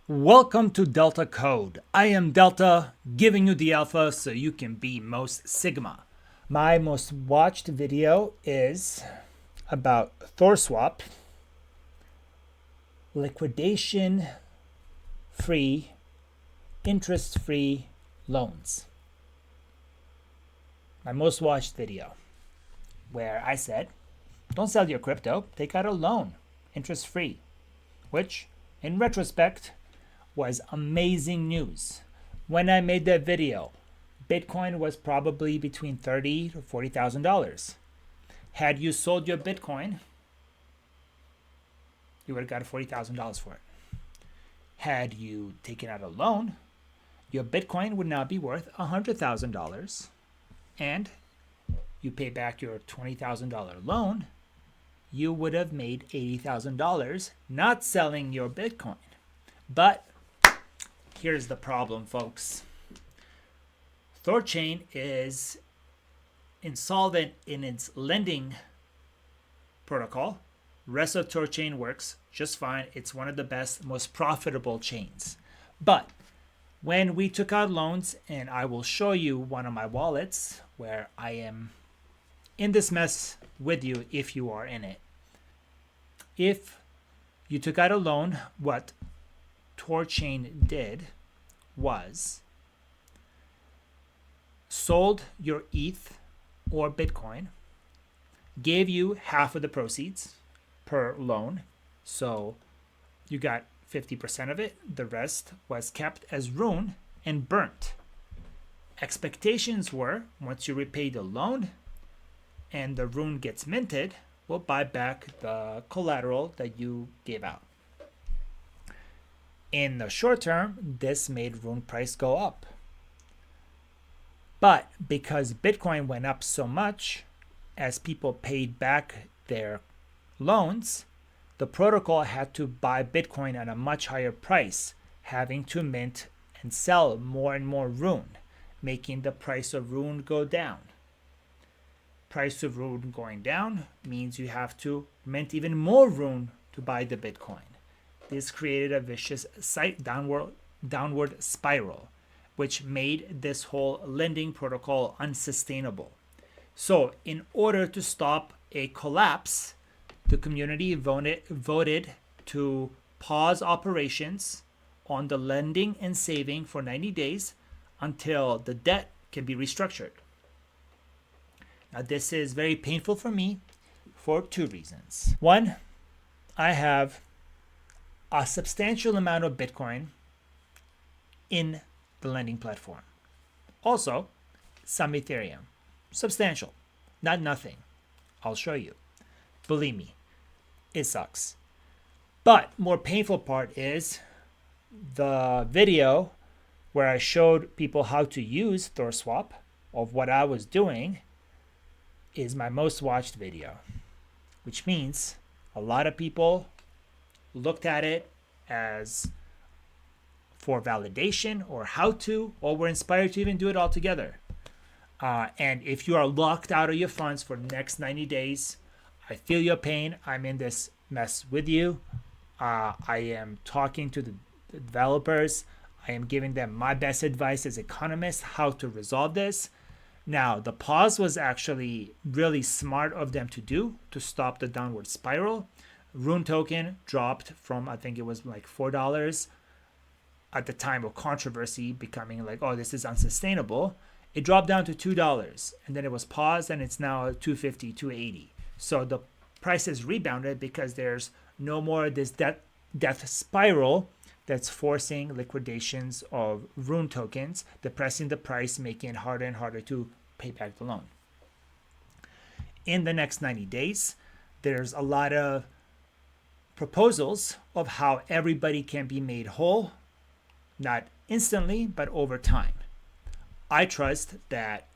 Welcome to Delta Code. I am Delta, giving you the alpha so you can be most sigma. My most watched video is about ThorSwap, liquidation-free, interest-free loans. My most watched video, where I said, don't sell your crypto, take out a loan, interest-free, which, in retrospect, was amazing news. When I made that video, Bitcoin was probably between $30,000 to $40,000. Had you sold your Bitcoin, you would have got $40,000 for it. Had you taken out a loan, your Bitcoin would now be worth $100,000, and you pay back your $20,000 loan, you would have made $80,000 not selling your Bitcoin. But here's the problem, folks. Thor Chain is insolvent in its lending protocol. Rest of Thor Chain works just fine. It's one of the best, most profitable chains. But when we took out loans, and I will show you one of my wallets where I am in this mess with you if you are in it. If you took out a loan, what Thor Chain did was sold your ETH or Bitcoin, gave you half of the proceeds per loan. So you got 50% of it. The rest was kept as RUNE and burnt. Expectations were once you repay the loan and the RUNE gets minted, we'll buy back the collateral that you gave out. In the short term, this made RUNE price go up. But because Bitcoin went up so much, as people paid back their loans, the protocol had to buy Bitcoin at a much higher price, having to mint and sell more and more RUNE, making the price of RUNE go down. Price of RUNE going down means you have to mint even more RUNE to buy the Bitcoin. This created a vicious downward spiral, which made this whole lending protocol unsustainable. So in order to stop a collapse, the community voted to pause operations on the lending and saving for 90 days until the debt can be restructured. Now, this is very painful for me for two reasons. One, I have a substantial amount of Bitcoin in the lending platform. Also, some Ethereum. Substantial, not nothing. I'll show you. Believe me, it sucks. But more painful part is the video where I showed people how to use ThorSwap of what I was doing is my most watched video, which means a lot of people looked at it as for validation or how to, or were inspired to even do it all together. And if you are locked out of your funds for the next 90 days, I feel your pain. I'm in this mess with you. I am talking to the developers. I am giving them my best advice as economists how to resolve this. Now, the pause was actually really smart of them to do to stop the downward spiral. RUNE token dropped from, I think it was like $4 at the time of controversy, becoming like, oh, this is unsustainable. It dropped down to $2, and then it was paused, and it's now $2.50, $2.80. So the price has rebounded because there's no more this death spiral that's forcing liquidations of RUNE tokens, depressing the price, making it harder and harder to pay back the loan. In the next 90 days, there's a lot of proposals of how everybody can be made whole, not instantly, but over time. I trust that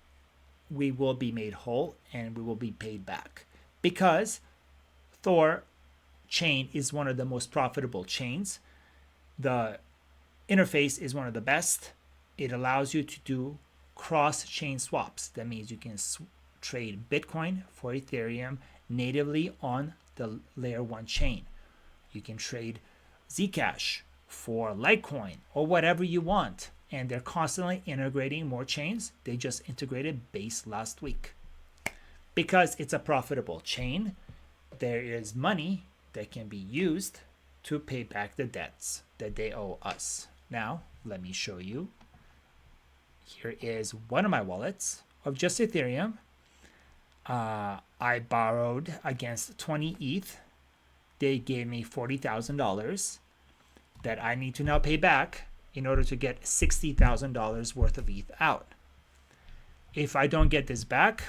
we will be made whole and we will be paid back because Thor Chain is one of the most profitable chains. The interface is one of the best. It allows you to do cross-chain swaps. That means you can trade Bitcoin for Ethereum natively on the layer 1 chain. You can trade Zcash for Litecoin or whatever you want. And they're constantly integrating more chains. They just integrated Base last week. Because it's a profitable chain, there is money that can be used to pay back the debts that they owe us. Now, let me show you. Here is one of my wallets of just Ethereum. I borrowed against 20 ETH. They gave me $40,000 that I need to now pay back in order to get $60,000 worth of ETH out. If I don't get this back,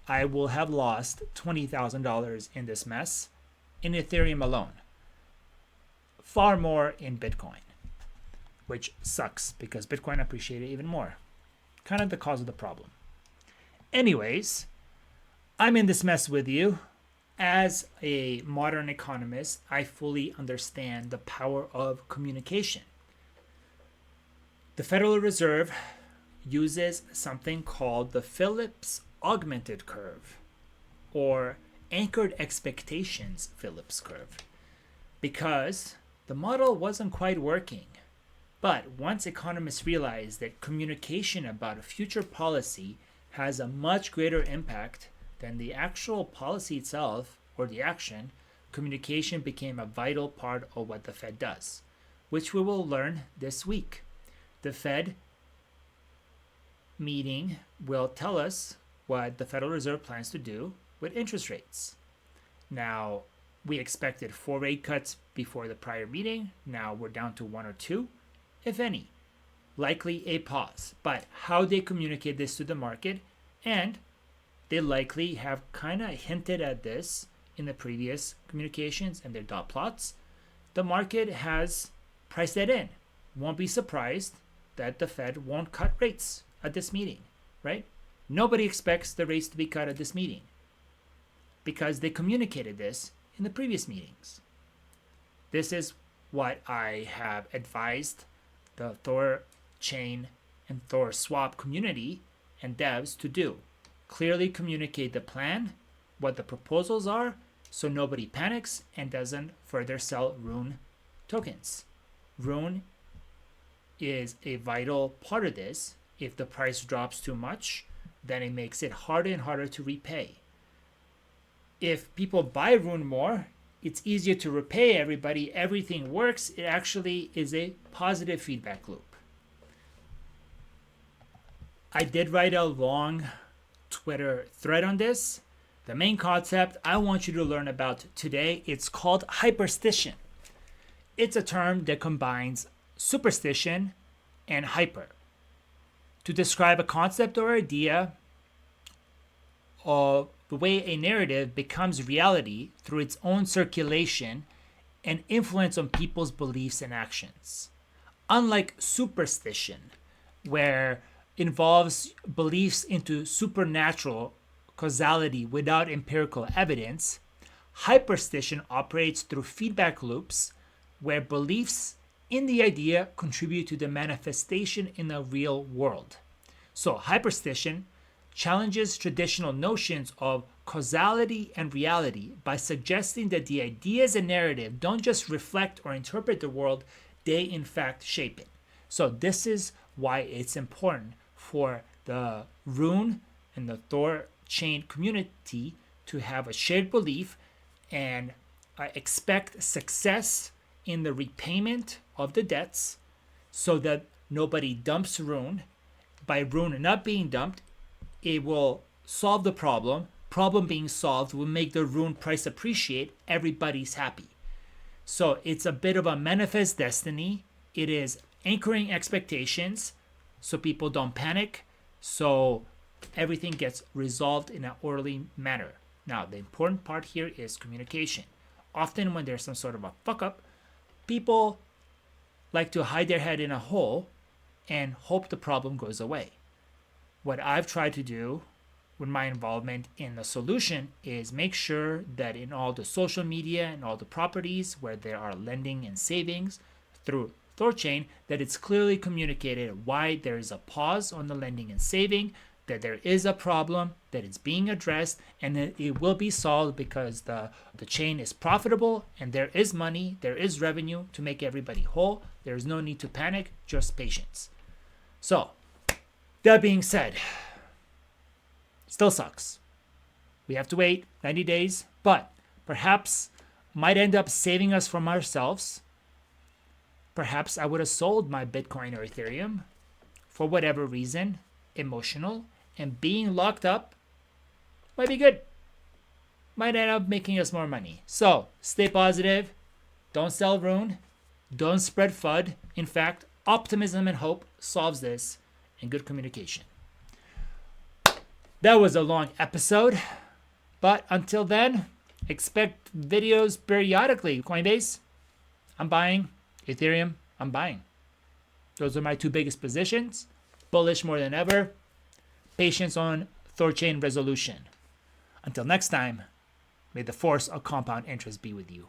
I will have lost $20,000 in this mess in Ethereum alone. Far more in Bitcoin, which sucks because Bitcoin appreciated even more. Kind of the cause of the problem. Anyways, I'm in this mess with you. As a modern economist, I fully understand the power of communication. The Federal Reserve uses something called the Phillips augmented curve, or anchored expectations Phillips curve, because the model wasn't quite working. But once economists realized that communication about a future policy has a much greater impact than the actual policy itself or the action, communication became a vital part of what the Fed does, which we will learn this week. The Fed meeting will tell us what the Federal Reserve plans to do with interest rates. Now, we expected 4 rate cuts before the prior meeting. Now we're down to 1 or 2, if any. Likely a pause. But how they communicate this to the market, and they likely have kind of hinted at this in the previous communications and their dot plots, the market has priced that in. Won't be surprised that the Fed won't cut rates at this meeting, right? Nobody expects the rates to be cut at this meeting because they communicated this in the previous meetings. This is what I have advised the Thor Chain and ThorSwap community and devs to do. Clearly communicate the plan, what the proposals are, so nobody panics and doesn't further sell RUNE tokens. RUNE is a vital part of this. If the price drops too much, then it makes it harder and harder to repay. If people buy RUNE more, it's easier to repay everybody. Everything works. It actually is a positive feedback loop. I did write a long Twitter thread on this. The main concept I want you to learn about today, it's called hyperstition. It's a term that combines superstition and hyper to describe a concept or idea of the way a narrative becomes reality through its own circulation and influence on people's beliefs and actions. Unlike superstition, where involves beliefs into supernatural causality without empirical evidence, hyperstition operates through feedback loops where beliefs in the idea contribute to the manifestation in the real world. So hyperstition challenges traditional notions of causality and reality by suggesting that the ideas and narrative don't just reflect or interpret the world, they in fact shape it. So this is why it's important for the RUNE and the Thor Chain community to have a shared belief and expect success in the repayment of the debts so that nobody dumps RUNE. By RUNE not being dumped, it will solve the problem. Problem being solved will make the RUNE price appreciate. Everybody's happy. So it's a bit of a manifest destiny. It is anchoring expectations so people don't panic. So everything gets resolved in an orderly manner. Now, the important part here is communication. Often when there's some sort of a fuck up, people like to hide their head in a hole and hope the problem goes away. What I've tried to do with my involvement in the solution is make sure that in all the social media and all the properties where there are lending and savings through ThorChain, that it's clearly communicated why there is a pause on the lending and saving, that there is a problem, that it's being addressed, and that it will be solved because the chain is profitable and there is money, there is revenue to make everybody whole. There's no need to panic, just patience. So, that being said, still sucks. We have to wait 90 days, but perhaps might end up saving us from ourselves. Perhaps I would have sold my Bitcoin or Ethereum for whatever reason, emotional, and being locked up might be good. Might end up making us more money. So stay positive. Don't sell RUNE. Don't spread FUD. In fact, optimism and hope solves this, and good communication. That was a long episode, but until then, expect videos periodically. Coinbase, I'm buying. Ethereum, I'm buying. Those are my two biggest positions. Bullish more than ever. Patience on ThorChain resolution. Until next time, may the force of compound interest be with you.